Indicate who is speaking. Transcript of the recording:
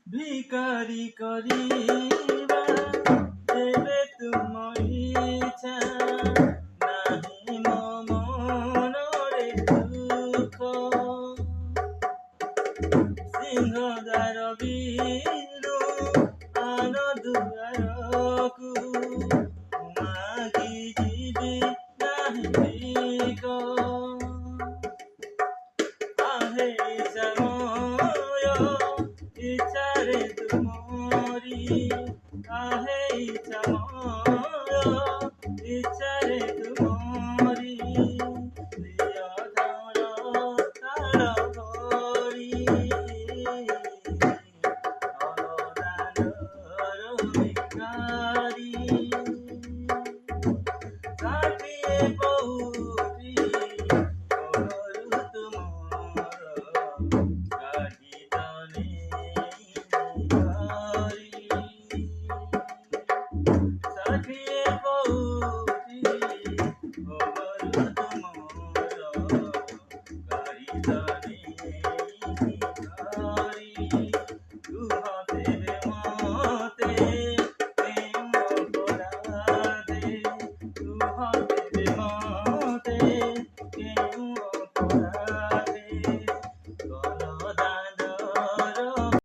Speaker 1: ভিখারি করিবা দেবে তুম ইচ্ছা নাহি মনরে দুঃখ সিংহদ্বার বিলু আন দুয়ারকু মাগি ଯିବି ନାହିଁ ଭିକ आहे ସମୟ ଇଚ୍ଛାରେ ତୁମରି आहे ସମୟ ଇଚ୍ଛାରେ ତୁମରି ପ୍ରିୟ ଧର ତାଳ ଭଳି ଅନୁଦାନର ଭିକାରୀ